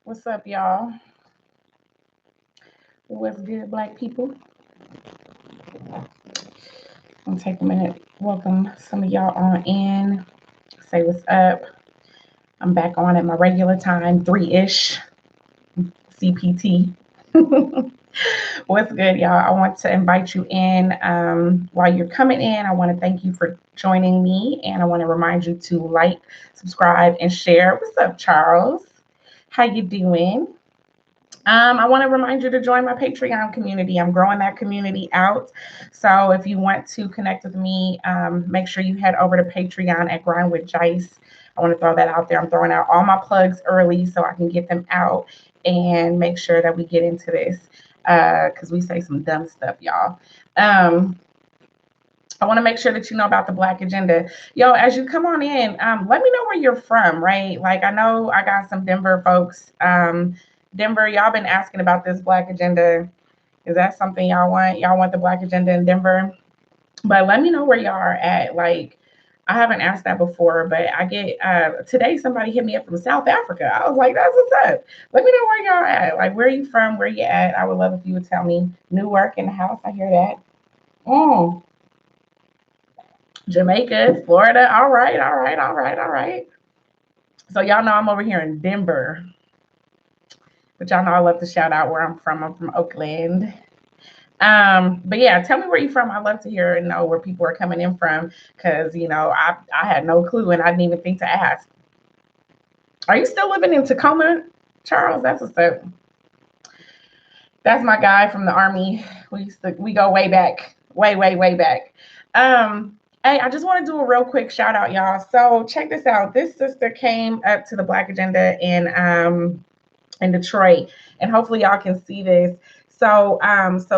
What's up, y'all? What's good, Black people? I'm gonna take a minute. Welcome some of y'all on in. Say what's up. I'm back on at my regular time, 3-ish CPT. What's good, y'all? I want to invite you in. While you're coming in, I want to thank you for joining me, and I want to remind you to like, subscribe, and share. What's up, Charles? How you doing? I want to remind you to join my Patreon community. I'm growing that community out. So if you want to connect with me, make sure you head over to Patreon at Grind with Jice. I want to throw that out there. I'm throwing out all my plugs early so I can get them out and make sure that we get into this because we say some dumb stuff, y'all. I want to make sure that you know about the Black Agenda. Yo, as you come on in, let me know where you're from, right? Like, I know I got some Denver folks. Denver, y'all been asking about this Black Agenda. Is that something y'all want? Y'all want the Black Agenda in Denver? But let me know where y'all are at. Like, I haven't asked that before, but I get today somebody hit me up from South Africa. I was like, that's what's up. Let me know where y'all at. Like, where are you from? Where you at? I would love if you would tell me. Newark in the house. I hear that. Mm. Jamaica, Florida. All right, all right, all right, all right. So y'all know I'm over here in Denver. But y'all know I love to shout out where I'm from. I'm from Oakland. But yeah, tell me where you're from. I love to hear and know where people are coming in from because I had no clue and I didn't even think to ask. Are you still living in Tacoma, Charles? That's what's up. That's my guy from the army. We go way back, way back. Hey, I just want to do a real quick shout out, y'all. So check this out. This sister came up to the Black Agenda in Detroit, and hopefully y'all can see this. So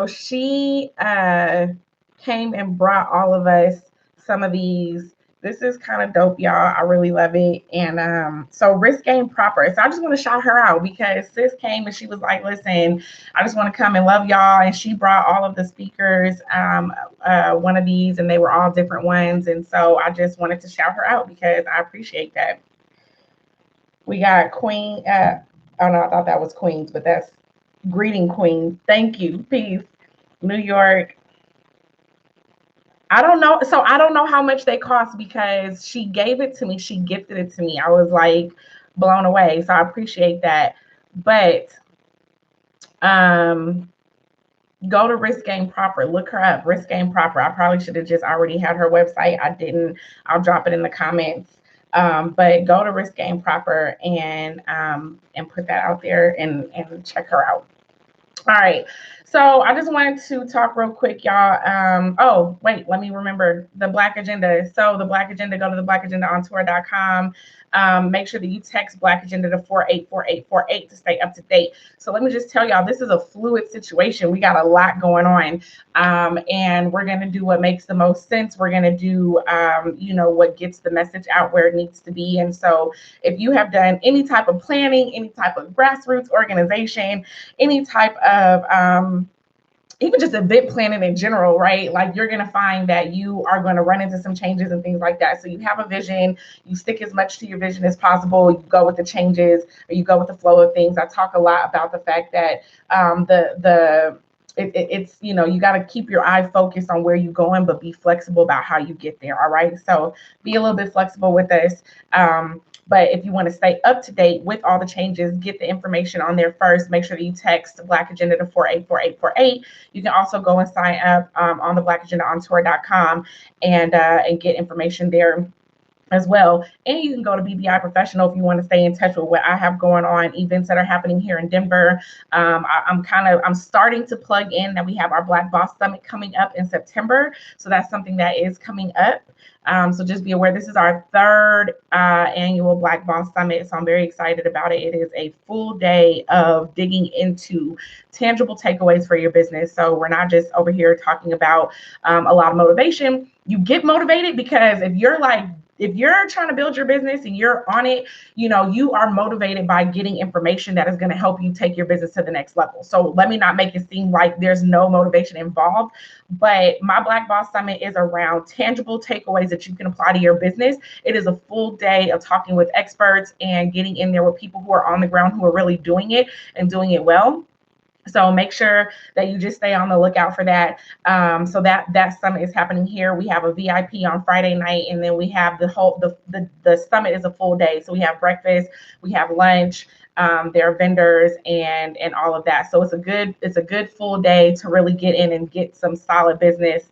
she came and brought all of us some of these. This is kind of dope, y'all. I really love it. And so Risk Game Proper. So I just want to shout her out because sis came and she was like, listen, I just want to come and love y'all. And she brought all of the speakers, one of these, and they were all different ones. And so I just wanted to shout her out because I appreciate that. We got Queen. Oh no, I thought that was Queens, but that's Greeting Queens. Thank you. Peace. New York. I don't know. So I don't know how much they cost because she gave it to me. She gifted it to me. I was like blown away. So I appreciate that. But go to Risk Game Proper. Look her up. Risk Game Proper. I probably should have just already had her website. I didn't. I'll drop it in the comments. But go to Risk Game Proper and put that out there and check her out. All right. So I just wanted to talk real quick, y'all. Oh, wait, let me remember the Black Agenda. So the Black Agenda, go to the BlackAgendaOnTour.com. Make sure that you text Black Agenda to 484848 to stay up to date. So let me just tell y'all, this is a fluid situation. We got a lot going on. And we're going to do what makes the most sense. We're going to do, what gets the message out where it needs to be. And so if you have done any type of planning, any type of grassroots organization, any type of even just event planning in general, right? Like you're going to find that you are going to run into some changes and things like that. So you have a vision, you stick as much to your vision as possible, you go with the changes or you go with the flow of things. I talk a lot about the fact that it's you got to keep your eye focused on where you're going, but be flexible about how you get there. All right. So be a little bit flexible with this. But if you want to stay up to date with all the changes, get the information on there first. Make sure that you text Black Agenda to 484848. You can also go and sign up on the BlackAgendaOnTour.com and get information there as well. And you can go to BBI Professional if you want to stay in touch with what I have going on, events that are happening here in Denver. I'm starting to plug in that we have our Black Boss Summit coming up in September. So that's something that is coming up. So just be aware, this is our third annual Black Boss Summit. So I'm very excited about it. It is a full day of digging into tangible takeaways for your business. So we're not just over here talking about a lot of motivation. You get motivated because if you're like if you're trying to build your business and you're on it, you know, you are motivated by getting information that is going to help you take your business to the next level. So let me not make it seem like there's no motivation involved, but my Black Boss Summit is around tangible takeaways that you can apply to your business. It is a full day of talking with experts and getting in there with people who are on the ground, who are really doing it and doing it well. So make sure that you just stay on the lookout for that. So that summit is happening here. We have a VIP on Friday night, and then we have the summit is a full day. So we have breakfast, we have lunch, there are vendors and all of that. So it's a good full day to really get in and get some solid business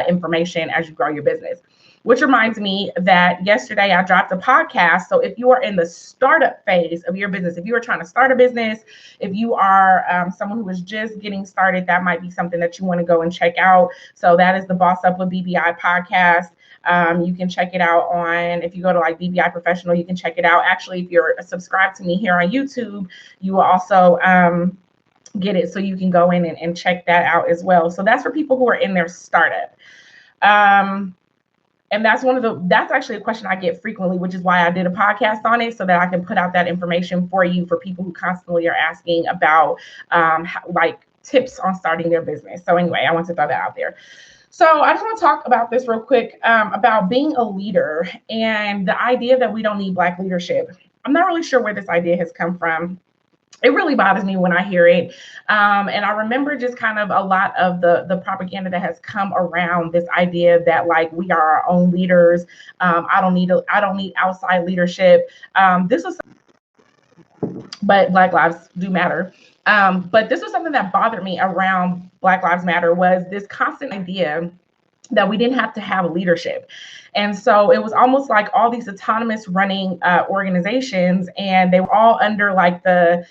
information as you grow your business. Which reminds me that yesterday I dropped a podcast. So if you are in the startup phase of your business, if you are trying to start a business, if you are someone who is just getting started, that might be something that you want to go and check out. So that is the Boss Up with BBI podcast. You can check it out on, if you go to like BBI Professional, you can check it out. Actually, if you're subscribed to me here on YouTube, you will also get it. So you can go in and check that out as well. So that's for people who are in their startup. And that's actually a question I get frequently, which is why I did a podcast on it, so that I can put out that information for you, for people who constantly are asking about like tips on starting their business. So anyway, I want to throw that out there. So I just want to talk about this real quick, about being a leader and the idea that we don't need Black leadership. I'm not really sure where this idea has come from. It really bothers me when I hear it. And I remember just kind of a lot of the propaganda that has come around this idea that like we are our own leaders. I don't need outside leadership. But Black lives do matter. But this was something that bothered me around Black Lives Matter, was this constant idea that we didn't have to have leadership. And so it was almost like all these autonomous running organizations, and they were all under like the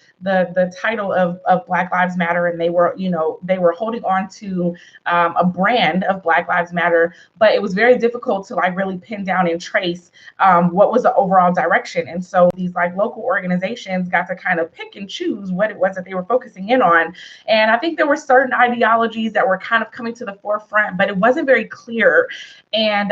title of Black Lives Matter, and they were holding on to a brand of Black Lives Matter, but it was very difficult to like really pin down and trace what was the overall direction. And so these like local organizations got to kind of pick and choose what it was that they were focusing in on. And I think there were certain ideologies that were kind of coming to the forefront, but it wasn't very clear. And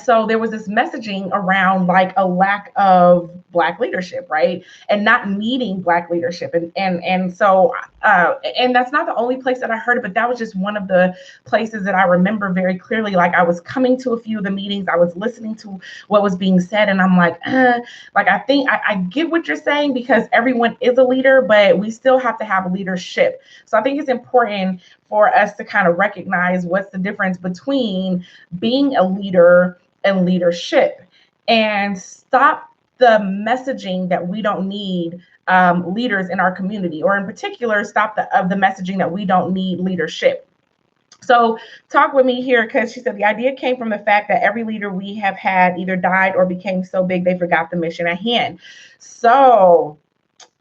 so there was this messaging around like a lack of Black leadership, right? And not needing Black leadership. And so that's not the only place that I heard it, but that was just one of the places that I remember very clearly. Like I was coming to a few of the meetings, I was listening to what was being said, and I'm like I think I get what you're saying, because everyone is a leader, but we still have to have leadership. So I think it's important for us to kind of recognize what's the difference between being a leader and leadership, and stop the messaging that we don't need leaders in our community, or in particular, stop the messaging that we don't need leadership. So talk with me here, because she said the idea came from the fact that every leader we have had either died or became so big they forgot the mission at hand. So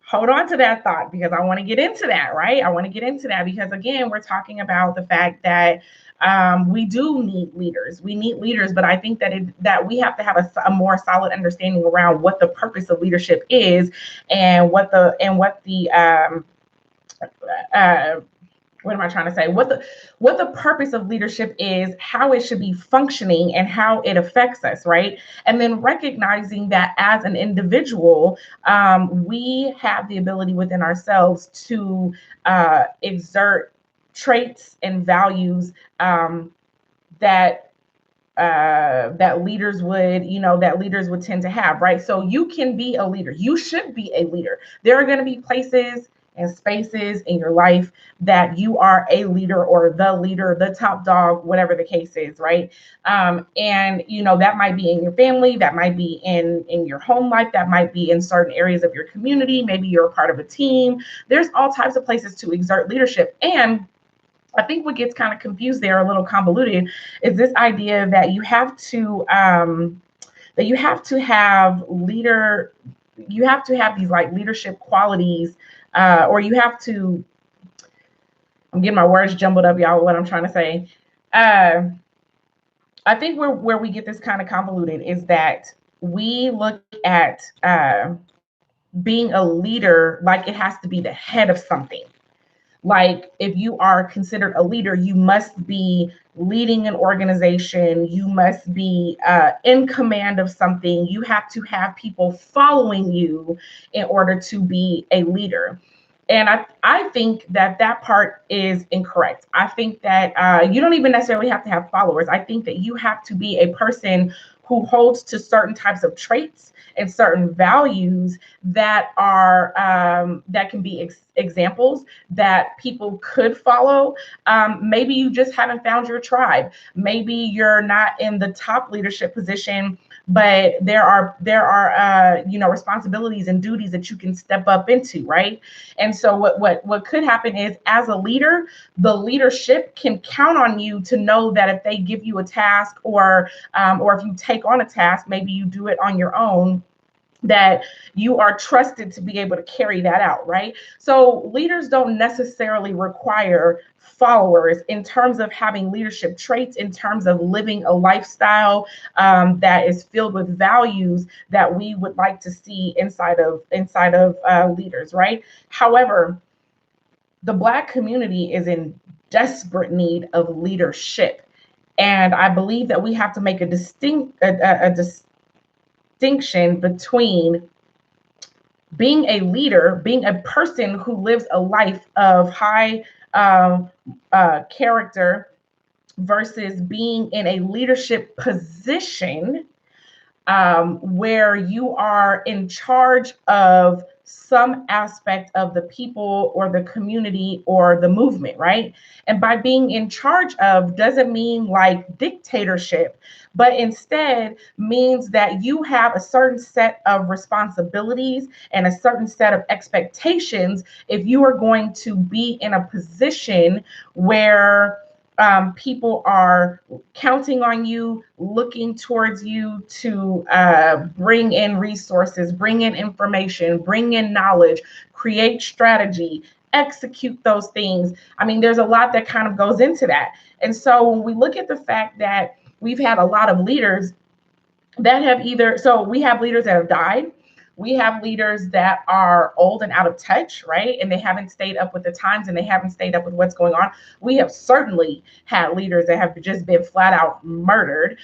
hold on to that thought, because I want to get into that, right? I want to get into that because, again, we're talking about the fact that we do need leaders. We need leaders, but I think that we have to have a more solid understanding around what the purpose of leadership is, and what am I trying to say? What the purpose of leadership is, how it should be functioning, and how it affects us, right? And then recognizing that as an individual, we have the ability within ourselves to exert traits and values that leaders would tend to have, right? So you can be a leader. You should be a leader. There are going to be places and spaces in your life that you are a leader, or the leader, the top dog, whatever the case is, right? And that might be in your family, that might be in your home life, that might be in certain areas of your community. Maybe you're a part of a team. There's all types of places to exert leadership. And I think what gets kind of confused there, a little convoluted, is this idea that you have to have these like leadership qualities, or you have to, I'm getting my words jumbled up, y'all, what I'm trying to say. I think where we get this kind of convoluted is that we look at being a leader like it has to be the head of something. Like if you are considered a leader, you must be leading an organization, you must be in command of something, you have to have people following you in order to be a leader. And I think that that part is incorrect. I think that you don't even necessarily have to have followers. I think that you have to be a person who holds to certain types of traits and certain values that are that can be examples that people could follow. Maybe you just haven't found your tribe. Maybe you're not in the top leadership position, but there are responsibilities and duties that you can step up into, right? And so what could happen is, as a leader, the leadership can count on you to know that if they give you a task, or if you take on a task, maybe you do it on your own, that you are trusted to be able to carry that out, right? So leaders don't necessarily require followers in terms of having leadership traits, in terms of living a lifestyle that is filled with values that we would like to see inside of leaders, right? However, the Black community is in desperate need of leadership, and I believe that we have to make a distinction between being a leader, being a person who lives a life of high character, versus being in a leadership position where you are in charge of some aspect of the people or the community or the movement, right? And by being in charge of doesn't mean like dictatorship, but instead means that you have a certain set of responsibilities and a certain set of expectations if you are going to be in a position where people are counting on you, looking towards you to bring in resources, bring in information, bring in knowledge, create strategy, execute those things. I mean, there's a lot that kind of goes into that. And so when we look at the fact that we've had a lot of leaders that have we have leaders that have died. We have leaders that are old and out of touch, right? And they haven't stayed up with the times, and they haven't stayed up with what's going on. We have certainly had leaders that have just been flat out murdered.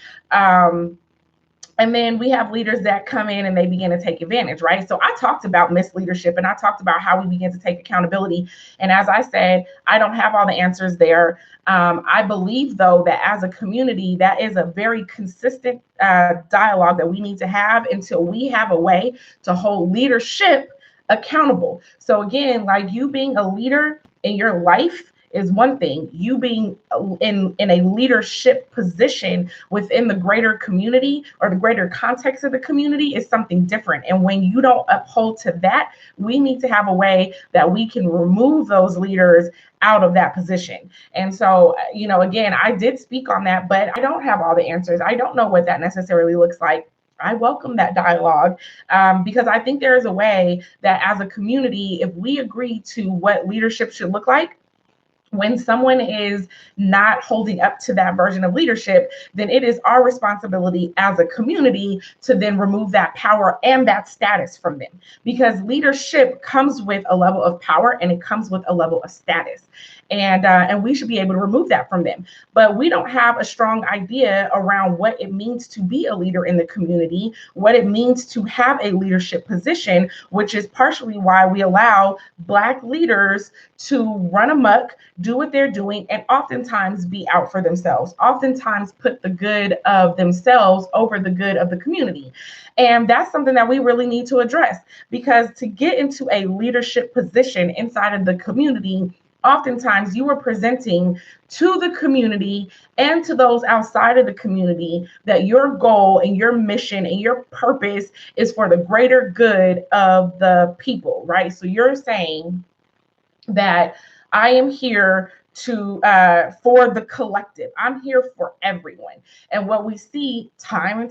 And then we have leaders that come in and they begin to take advantage, right? So I talked about misleadership, and I talked about how we begin to take accountability. And as I said, I don't have all the answers there. I believe, though, that as a community, that is a very consistent dialogue that we need to have until we have a way to hold leadership accountable. So again, like, you being a leader in your life is one thing. You being in a leadership position within the greater community or the greater context of the community is something different. And when you don't uphold to that, we need to have a way that we can remove those leaders out of that position. And so, again, I did speak on that, but I don't have all the answers. I don't know what that necessarily looks like. I welcome that dialogue because I think there is a way that as a community, if we agree to what leadership should look like, when someone is not holding up to that version of leadership, then it is our responsibility as a community to then remove that power and that status from them. Because leadership comes with a level of power and it comes with a level of status. And we should be able to remove that from them. But we don't have a strong idea around what it means to be a leader in the community, what it means to have a leadership position, which is partially why we allow Black leaders to run amok, do what they're doing, and oftentimes be out for themselves, oftentimes put the good of themselves over the good of the community. And that's something that we really need to address, because to get into a leadership position inside of the community, oftentimes you are presenting to the community and to those outside of the community that your goal and your mission and your purpose is for the greater good of the people, right? So you're saying that I am here for the collective. I'm here for everyone. And what we see time and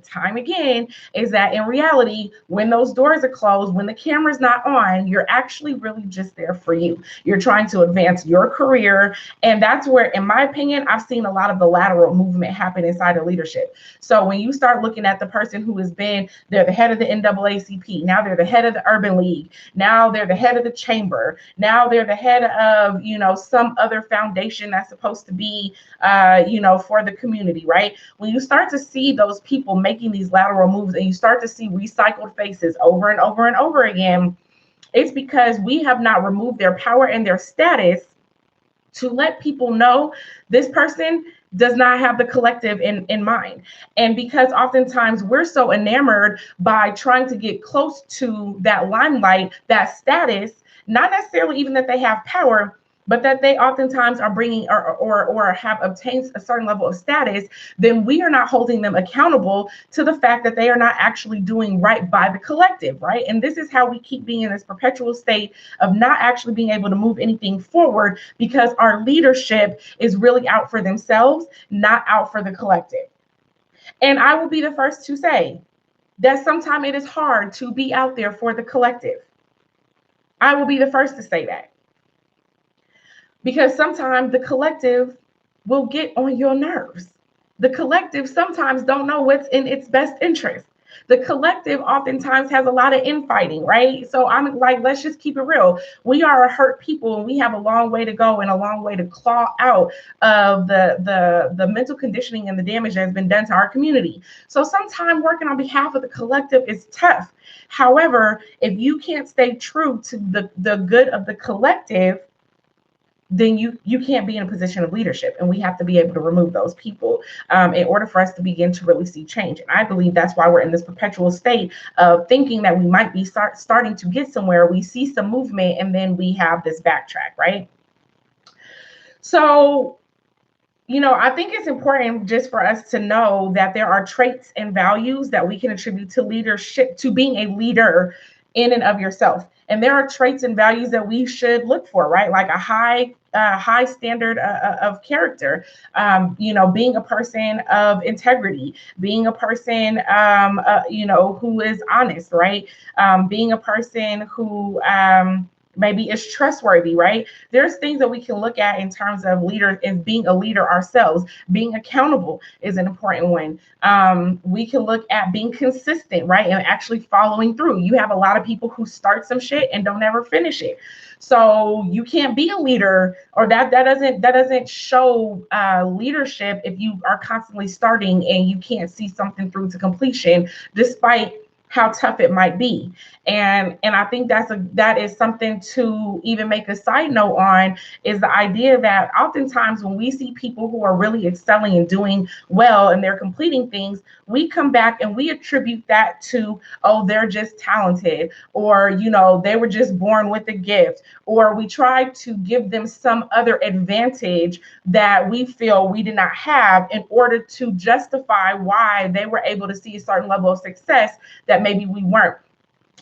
time again is that in reality, when those doors are closed, when the camera's not on, you're actually really just there for you. You're trying to advance your career. And that's where, in my opinion, I've seen a lot of the lateral movement happen inside of leadership. So when you start looking at the person who has been, they're the head of the NAACP, now they're the head of the Urban League, now they're the head of the chamber, now they're the head of, some other foundation that's supposed to be, for the community, right? When you start to see those people making these lateral moves and you start to see recycled faces over and over and over again, it's because we have not removed their power and their status to let people know this person does not have the collective in mind. And because oftentimes we're so enamored by trying to get close to that limelight, that status, not necessarily even that they have power, but that they oftentimes are bringing or have obtained a certain level of status, then we are not holding them accountable to the fact that they are not actually doing right by the collective, right? And this is how we keep being in this perpetual state of not actually being able to move anything forward because our leadership is really out for themselves, not out for the collective. And I will be the first to say that sometimes it is hard to be out there for the collective. I will be the first to say that. Because sometimes the collective will get on your nerves. The collective sometimes don't know what's in its best interest. The collective oftentimes has a lot of infighting, right? So I'm like, let's just keep it real. We are a hurt people and we have a long way to go and a long way to claw out of the mental conditioning and the damage that has been done to our community. So sometimes working on behalf of the collective is tough. However, if you can't stay true to the good of the collective, then you can't be in a position of leadership. And we have to be able to remove those people in order for us to begin to really see change. And I believe that's why we're in this perpetual state of thinking that we might be starting to get somewhere. We see some movement and then we have this backtrack, right? So, I think it's important just for us to know that there are traits and values that we can attribute to leadership, to being a leader in and of yourself. And there are traits and values that we should look for, right? Like a high standard of character, being a person of integrity, being a person, who is honest, right? Being a person who maybe is trustworthy, right? There's things that we can look at in terms of leader and being a leader ourselves. Being accountable is an important one. We can look at being consistent, right? And actually following through. You have a lot of people who start some shit and don't ever finish it. So you can't be a leader, or that doesn't show leadership if you are constantly starting and you can't see something through to completion, despite how tough it might be. And I think that is something to even make a side note on, is the idea that oftentimes when we see people who are really excelling and doing well and they're completing things, we come back and we attribute that to, oh, they're just talented, or, they were just born with a gift, or we try to give them some other advantage that we feel we did not have in order to justify why they were able to see a certain level of success that maybe we weren't.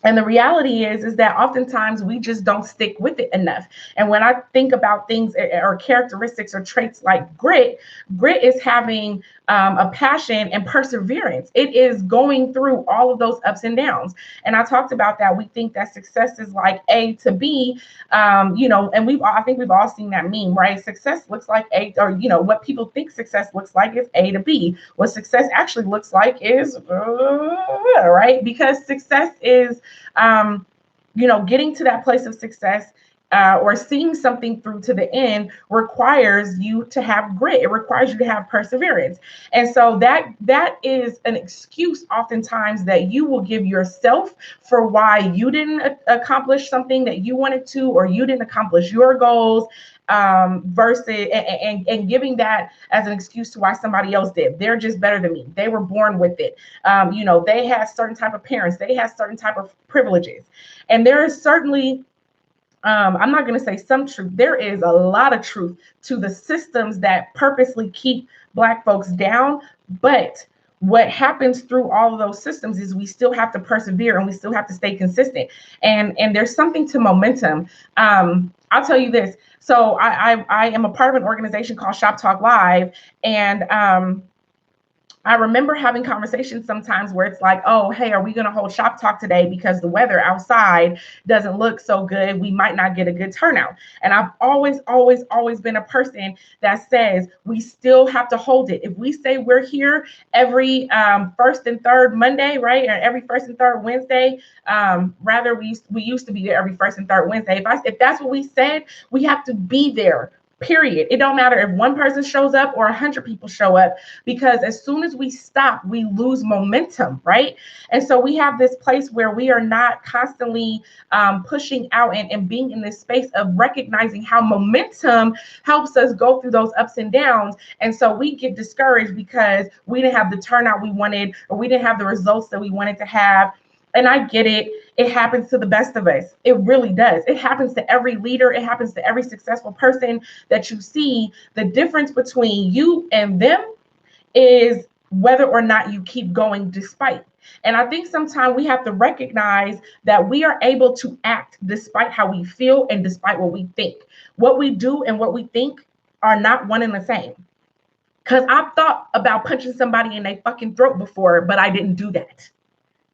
And the reality is that oftentimes we just don't stick with it enough. And when I think about things or characteristics or traits like grit is having a passion and perseverance. It is going through all of those ups and downs. And I talked about that. We think that success is like A to B, and I think we've all seen that meme, right? Success looks like A, or, what people think success looks like is A to B. What success actually looks like is, right? Because success is, getting to that place of success or seeing something through to the end requires you to have grit. It requires you to have perseverance. And so that is an excuse oftentimes that you will give yourself for why you didn't accomplish something that you wanted to, or you didn't accomplish your goals, versus and giving that as an excuse to why somebody else did. They're just better than me. They were born with it. They had certain type of parents. They had certain type of privileges. And there is certainly, I'm not going to say some truth. There is a lot of truth to the systems that purposely keep Black folks down. But what happens through all of those systems is we still have to persevere and we still have to stay consistent. And there's something to momentum. I'll tell you this. So I am a part of an organization called Shop Talk Live, and I remember having conversations sometimes where it's like, oh, hey, are we going to hold shop talk today because the weather outside doesn't look so good? We might not get a good turnout. And I've always been a person that says we still have to hold it. If we say we're here every first and third Monday, right, or every first and third Wednesday, rather we used to be there every first and third Wednesday. If that's what we said, we have to be there. Period. It don't matter if one person shows up or 100 people show up, because as soon as we stop, we lose momentum, right? And so we have this place where we are not constantly pushing out and being in this space of recognizing how momentum helps us go through those ups and downs. And so we get discouraged because we didn't have the turnout we wanted, or we didn't have the results that we wanted to have. And I get it. It happens to the best of us. It really does. It happens to every leader. It happens to every successful person that you see. The difference between you and them is whether or not you keep going despite. And I think sometimes we have to recognize that we are able to act despite how we feel and despite what we think. What we do and what we think are not one and the same. Because I've thought about punching somebody in their fucking throat before, but I didn't do that.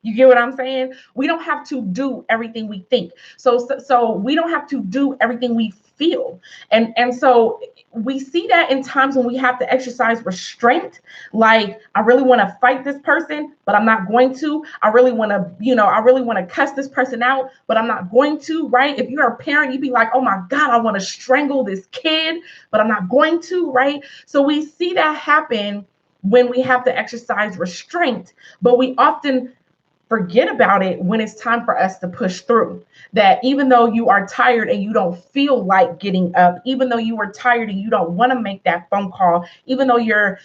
You get what I'm saying? We don't have to do everything we think. So we don't have to do everything we feel. And so we see that in times when we have to exercise restraint. Like, I really want to fight this person, but I'm not going to. I really want to cuss this person out, but I'm not going to, right? If you're a parent, you'd be like, oh my God, I want to strangle this kid, but I'm not going to, right? So we see that happen when we have to exercise restraint, but we often forget about it when it's time for us to push through. That even though you are tired and you don't feel like getting up, even though you are tired and you don't want to make that phone call, even though you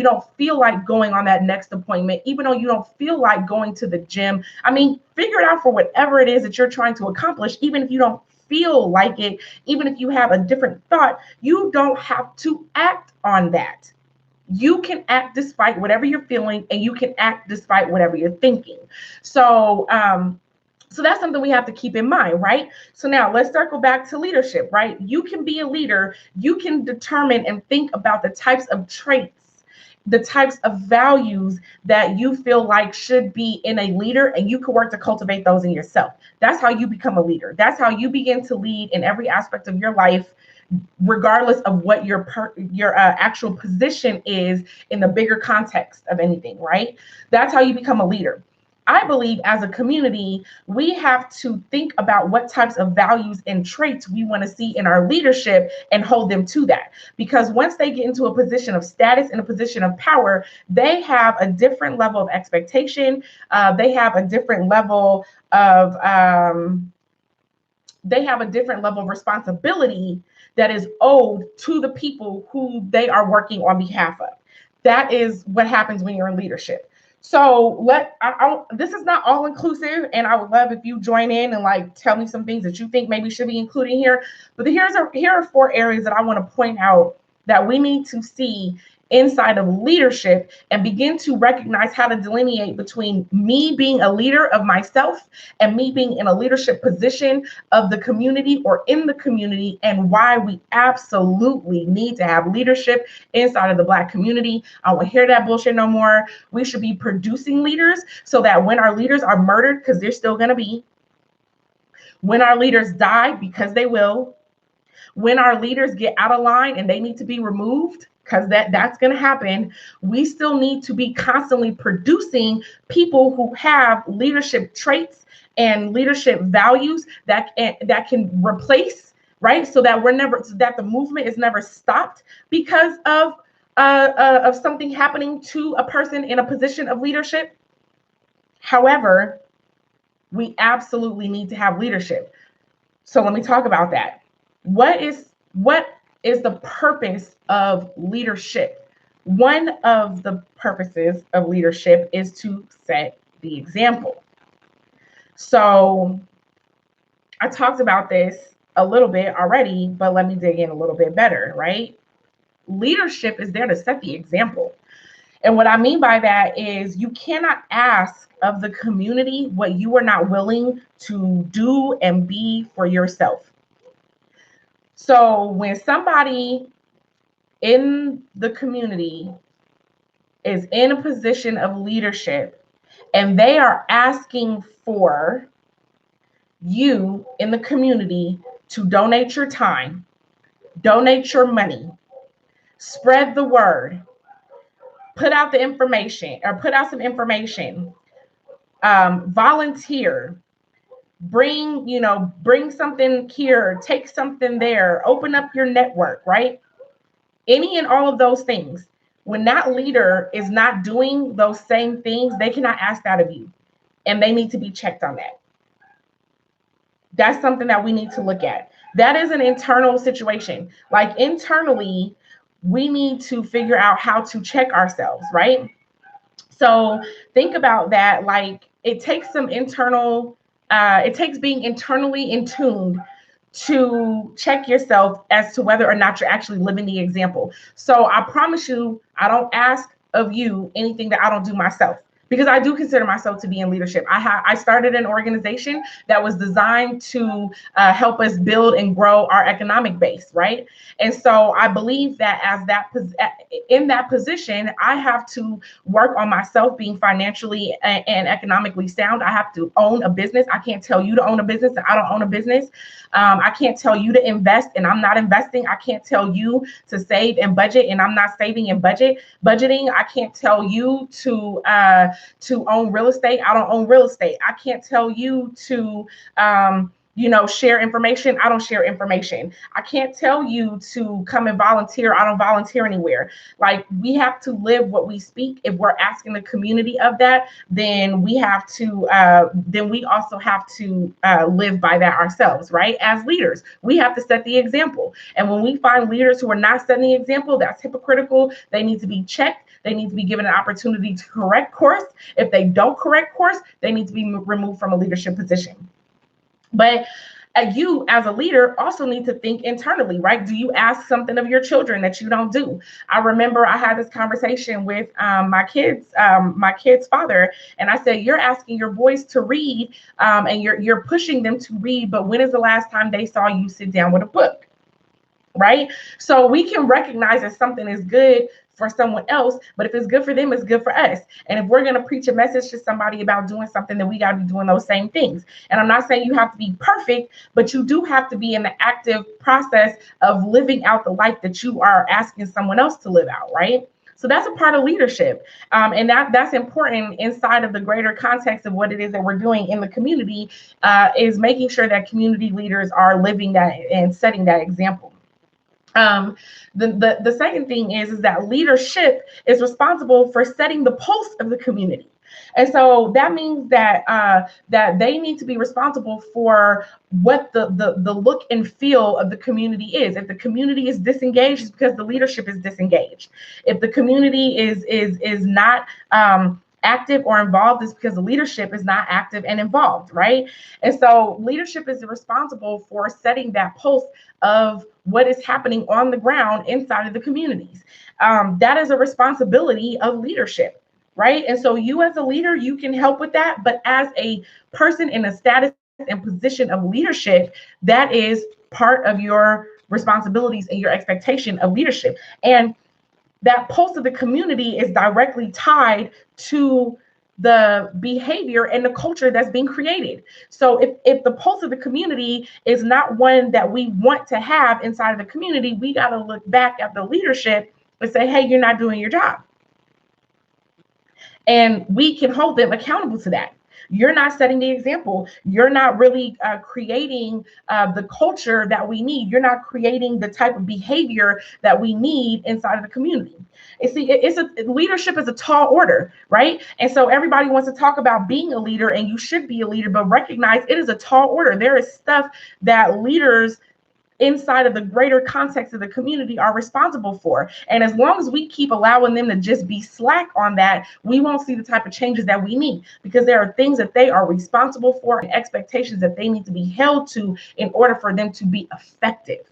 don't feel like going on that next appointment, even though you don't feel like going to the gym. I mean, figure it out for whatever it is that you're trying to accomplish. Even if you don't feel like it, even if you have a different thought, you don't have to act on that. You can act despite whatever you're feeling, and you can act despite whatever you're thinking. So that's something we have to keep in mind, right? So now let's circle back to leadership, right? You can be a leader. You can determine and think about the types of traits, the types of values that you feel like should be in a leader, and you can work to cultivate those in yourself. That's how you become a leader. That's how you begin to lead in every aspect of your life, regardless of what your actual position is in the bigger context of anything, right? That's how you become a leader. I believe as a community, we have to think about what types of values and traits we want to see in our leadership and hold them to that. Because once they get into a position of status and a position of power, they have a different level of expectation. They have a different level of responsibility that is owed to the people who they are working on behalf of. That is what happens when you're in leadership. So this is not all inclusive, and I would love if you join in and like tell me some things that you think maybe should be included here. But here are 4 areas that I want to point out that we need to see inside of leadership and begin to recognize how to delineate between me being a leader of myself and me being in a leadership position of the community or in the community, and why we absolutely need to have leadership inside of the Black community. I don't want to hear that bullshit no more. We should be producing leaders so that when our leaders are murdered, because they're still going to be, when our leaders die, because they will, when our leaders get out of line and they need to be removed, because that's going to happen, we still need to be constantly producing people who have leadership traits and leadership values that can replace, right? So that the movement is never stopped because of something happening to a person in a position of leadership. However, we absolutely need to have leadership. So let me talk about that. What is the purpose of leadership? One of the purposes of leadership is to set the example. So I talked about this a little bit already, but let me dig in a little bit better, right? Leadership is there to set the example. And what I mean by that is you cannot ask of the community what you are not willing to do and be for yourself. So when somebody in the community is in a position of leadership and they are asking for you in the community to donate your time, donate your money, spread the word, put out the information or put out some information, volunteer, bring something here, take something there, open up your network, right? Any and all of those things. When that leader is not doing those same things, they cannot ask that of you, and they need to be checked on that. That's something that we need to look at. That is an internal situation. Like internally, we need to figure out how to check ourselves, right? So think about that. Like it takes some internal, it takes being internally in tune to check yourself as to whether or not you're actually living the example. So I promise you, I don't ask of you anything that I don't do myself, because I do consider myself to be in leadership. I started an organization that was designed to help us build and grow our economic base, right? And so I believe that in that position, I have to work on myself being financially and economically sound. I have to own a business. I can't tell you to own a business and I don't own a business. I can't tell you to invest and I'm not investing. I can't tell you to save and budget and I'm not saving and budgeting. I can't tell you to own real estate. I don't own real estate. I can't tell you to share information. I don't share information. I can't tell you to come and volunteer. I don't volunteer anywhere. Like we have to live what we speak. If we're asking the community of that, then we also have to live by that ourselves, right? As leaders, we have to set the example. And when we find leaders who are not setting the example, that's hypocritical. They need to be checked. They need to be given an opportunity to correct course. If they don't correct course, they need to be removed from a leadership position. But you as a leader also need to think internally, right? Do you ask something of your children that you don't do? I remember I had this conversation with my kid's father, and I said, you're asking your boys to read and you're pushing them to read, but when is the last time they saw you sit down with a book? Right? So we can recognize that something is good for someone else, but if it's good for them, it's good for us. And if we're going to preach a message to somebody about doing something, then we got to be doing those same things. And I'm not saying you have to be perfect, but you do have to be in the active process of living out the life that you are asking someone else to live out, right? So that's a part of leadership. And that's important inside of the greater context of what it is that we're doing in the community, is making sure that community leaders are living that and setting that example. The second thing is that leadership is responsible for setting the pulse of the community. And so that means that that they need to be responsible for what the look and feel of the community is. If the community is disengaged, it's because the leadership is disengaged. If the community is not active or involved, is because the leadership is not active and involved, right? And so leadership is responsible for setting that pulse of what is happening on the ground inside of the communities. That is a responsibility of leadership, right? And so you as a leader, you can help with that, but as a person in a status and position of leadership, that is part of your responsibilities and your expectation of leadership. And that pulse of the community is directly tied to the behavior and the culture that's being created. So if the pulse of the community is not one that we want to have inside of the community, we got to look back at the leadership and say, hey, you're not doing your job. And we can hold them accountable to that. You're not setting the example. You're not really creating the culture that we need. You're not creating the type of behavior that we need inside of the community. And see, leadership is a tall order, right? And so everybody wants to talk about being a leader, and you should be a leader, but recognize it is a tall order. There is stuff that leaders inside of the greater context of the community are responsible for. And as long as we keep allowing them to just be slack on that, we won't see the type of changes that we need, because there are things that they are responsible for and expectations that they need to be held to in order for them to be effective.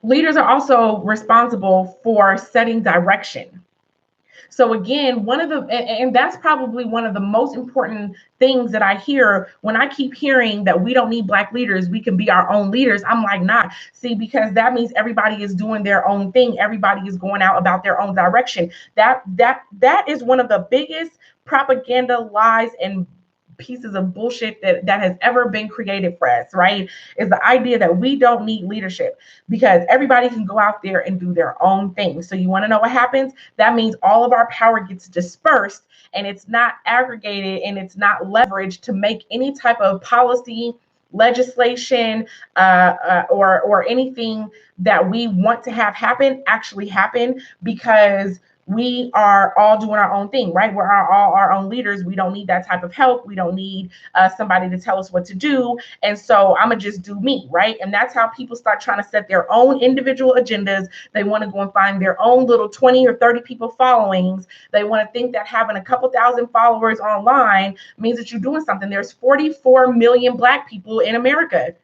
Leaders are also responsible for setting direction. So again, and that's probably one of the most important things that I hear when I keep hearing that we don't need Black leaders, we can be our own leaders. I'm like, nah, see, because that means everybody is doing their own thing. Everybody is going out about their own direction. That is one of the biggest propaganda lies and pieces of bullshit that has ever been created for us, right? Is the idea that we don't need leadership because everybody can go out there and do their own thing. So you want to know what happens? That means all of our power gets dispersed and it's not aggregated and it's not leveraged to make any type of policy, legislation, or anything that we want to have happen actually happen, because we are all doing our own thing, right? We're all our own leaders. We don't need that type of help. We don't need somebody to tell us what to do. And so I'm going to just do me, right? And that's how people start trying to set their own individual agendas. They want to go and find their own little 20 or 30 people followings. They want to think that having a couple thousand followers online means that you're doing something. There's 44 million Black people in America.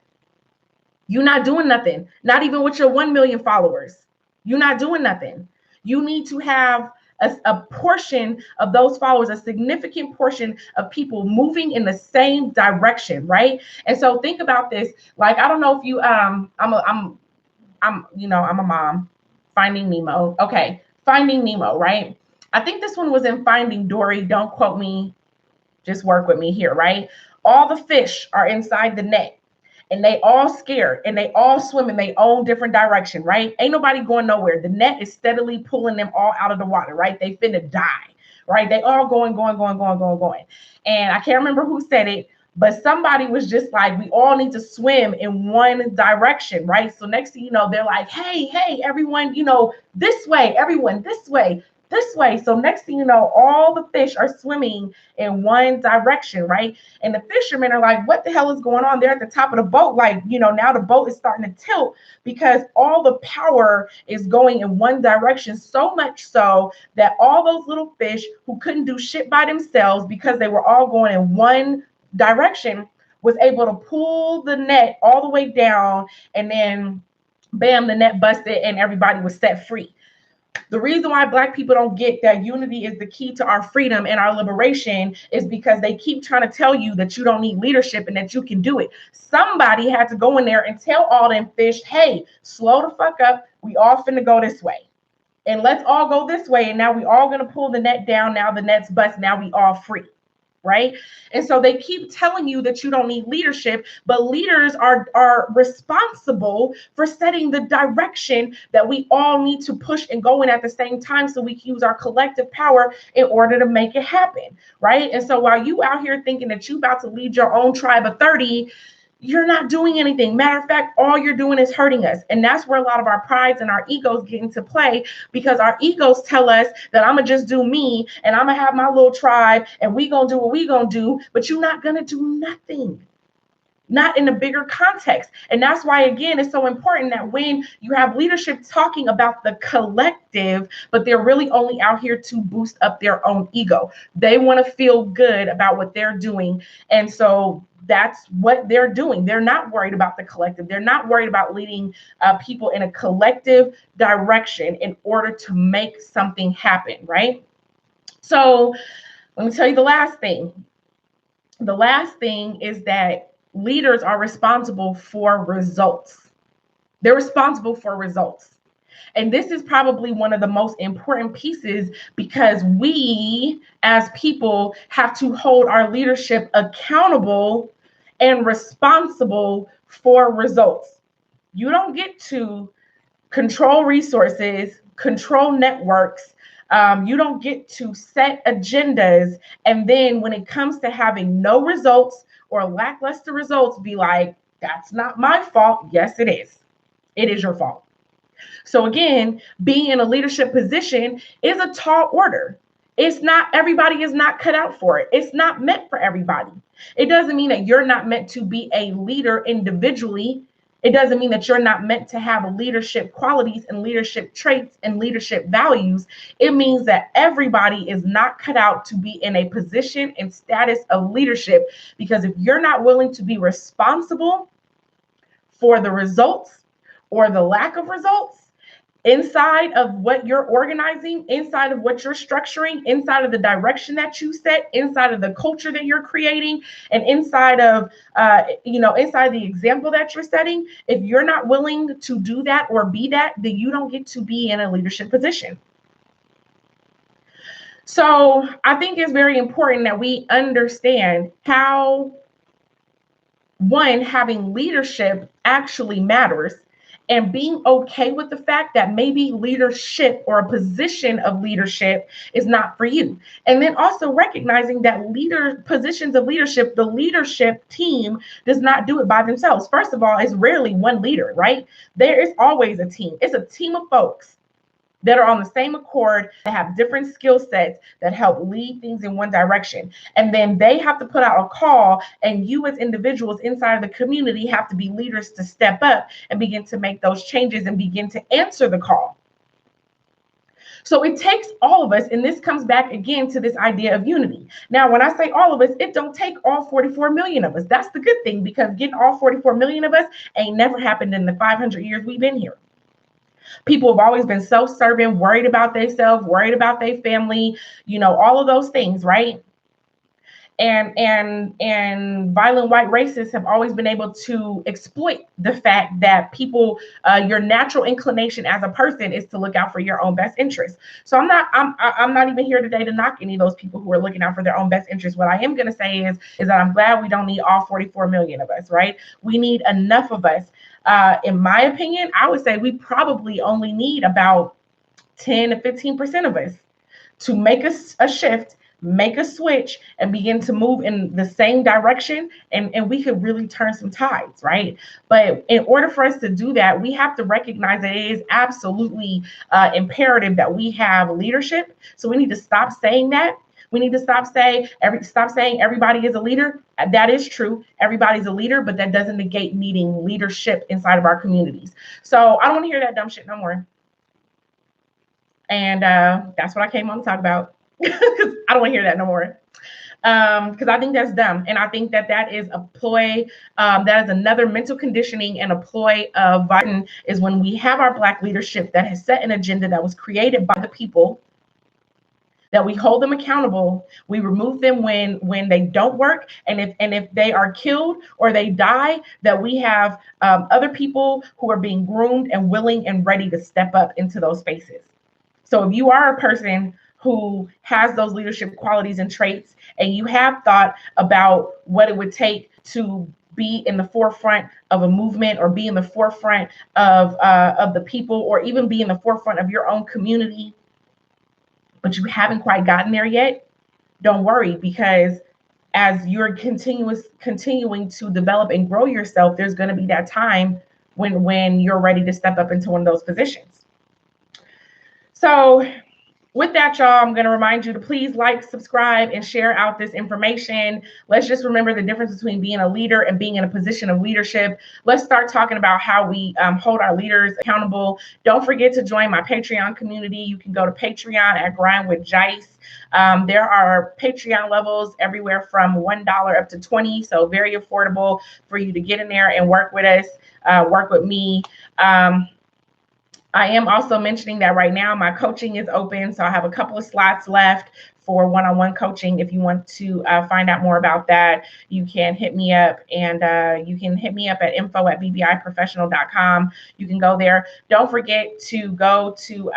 You're not doing nothing, not even with your 1 million followers. You're not doing nothing. You need to have a portion of those followers, a significant portion of people moving in the same direction, right? And so think about this. Like, I don't know if you, I'm a mom. Finding Nemo. Okay, Finding Nemo, right? I think this one was in Finding Dory. Don't quote me. Just work with me here, right? All the fish are inside the net. And they all scared and they all swim in their own different direction, right? Ain't nobody going nowhere. The net is steadily pulling them all out of the water, right? They finna die, right? They all going. And I can't remember who said it, but somebody was just like, we all need to swim in one direction, right? So next thing you know, they're like, hey, everyone, this way, everyone, this way. So next thing you know, all the fish are swimming in one direction, right? And the fishermen are like, what the hell is going on? They're at the top of the boat. Like, now the boat is starting to tilt because all the power is going in one direction, so much so that all those little fish who couldn't do shit by themselves because they were all going in one direction was able to pull the net all the way down, and then bam, the net busted and everybody was set free. The reason why Black people don't get that unity is the key to our freedom and our liberation is because they keep trying to tell you that you don't need leadership and that you can do it. Somebody had to go in there and tell all them fish, hey, slow the fuck up. We all finna go this way. And let's all go this way. And now we all gonna pull the net down. Now the net's bust. Now we all free. Right? And so they keep telling you that you don't need leadership, but leaders are responsible for setting the direction that we all need to push and go in at the same time so we can use our collective power in order to make it happen, right? And so while you out here thinking that you about to lead your own tribe of 30, you're not doing anything. Matter of fact, all you're doing is hurting us. And that's where a lot of our prides and our egos get into play, because our egos tell us that I'm going to just do me and I'm going to have my little tribe and we going to do what we going to do, but you're not going to do nothing. Not in a bigger context. And that's why, again, it's so important that when you have leadership talking about the collective, but they're really only out here to boost up their own ego. They want to feel good about what they're doing. And so that's what they're doing. They're not worried about the collective. They're not worried about leading people in a collective direction in order to make something happen, right? So let me tell you the last thing. The last thing is that leaders are responsible for results. They're responsible for results. And this is probably one of the most important pieces, because we as people have to hold our leadership accountable and responsible for results. You don't get to control resources, control networks. You don't get to set agendas. And then when it comes to having no results or lackluster results, be like, that's not my fault. Yes, it is. It is your fault. So again, being in a leadership position is a tall order. It's not, everybody is not cut out for it. It's not meant for everybody. It doesn't mean that you're not meant to be a leader individually. It doesn't mean that you're not meant to have leadership qualities and leadership traits and leadership values. It means that everybody is not cut out to be in a position and status of leadership, because if you're not willing to be responsible for the results or the lack of results, inside of what you're organizing, inside of what you're structuring, inside of the direction that you set, inside of the culture that you're creating, and inside of, inside the example that you're setting, if you're not willing to do that or be that, then you don't get to be in a leadership position. So I think it's very important that we understand how, one, having leadership actually matters, and being okay with the fact that maybe leadership or a position of leadership is not for you. And then also recognizing that positions of leadership, the leadership team does not do it by themselves. First of all, it's rarely one leader, right? There is always a team. It's a team of folks that are on the same accord, that have different skill sets, that help lead things in one direction. And then they have to put out a call, and you as individuals inside of the community have to be leaders to step up and begin to make those changes and begin to answer the call. So it takes all of us, and this comes back again to this idea of unity. Now, when I say all of us, it don't take all 44 million of us. That's the good thing, because getting all 44 million of us ain't never happened in the 500 years we've been here. People have always been self-serving, worried about themselves, worried about their family, all of those things, right? And violent white racists have always been able to exploit the fact that people, your natural inclination as a person is to look out for your own best interest. So I'm not even here today to knock any of those people who are looking out for their own best interest. What I am going to say is that I'm glad we don't need all 44 million of us, right? We need enough of us. In my opinion, I would say we probably only need about 10 to 15% of us to make a shift, make a switch, and begin to move in the same direction. And we could really turn some tides, right? But in order for us to do that, we have to recognize that it is absolutely imperative that we have leadership. So we need to stop saying that. We need to stop saying everybody is a leader. That is true. Everybody's a leader, but that doesn't negate needing leadership inside of our communities. So I don't want to hear that dumb shit no more. And that's what I came on to talk about. Because I don't want to hear that no more. Because I think that's dumb. And I think that is a ploy. That is another mental conditioning and a ploy of Biden, is when we have our Black leadership that has set an agenda that was created by the people, that we hold them accountable, we remove them when they don't work, and if they are killed or they die, that we have other people who are being groomed and willing and ready to step up into those spaces. So if you are a person who has those leadership qualities and traits, and you have thought about what it would take to be in the forefront of a movement, or be in the forefront of the people, or even be in the forefront of your own community, but you haven't quite gotten there yet, don't worry, because as you're continuing to develop and grow yourself, there's going to be that time when you're ready to step up into one of those positions. So with that, y'all, I'm going to remind you to please like, subscribe, and share out this information. Let's just remember the difference between being a leader and being in a position of leadership. Let's start talking about how we hold our leaders accountable. Don't forget to join my Patreon community. You can go to Patreon at Grind with Jice. There are Patreon levels everywhere from $1 up to $20, so very affordable for you to get in there and work with us, work with me. I am also mentioning that right now my coaching is open, so I have a couple of slots left for one-on-one coaching. If you want to find out more about that, you can hit me up, and you can hit me up at info@BBIProfessional.com. You can go there. Don't forget to go to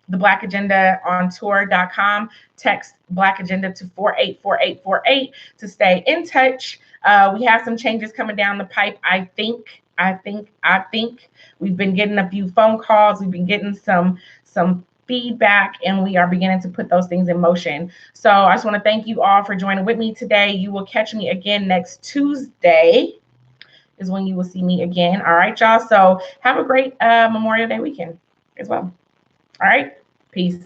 the BlackAgenda on tour.com. Text BlackAgenda to 484848 to stay in touch. We have some changes coming down the pipe. I think we've been getting a few phone calls. We've been getting some feedback, and we are beginning to put those things in motion. So I just want to thank you all for joining with me today. You will catch me again next Tuesday is when you will see me again. All right, y'all. So have a great Memorial Day weekend as well. All right. Peace.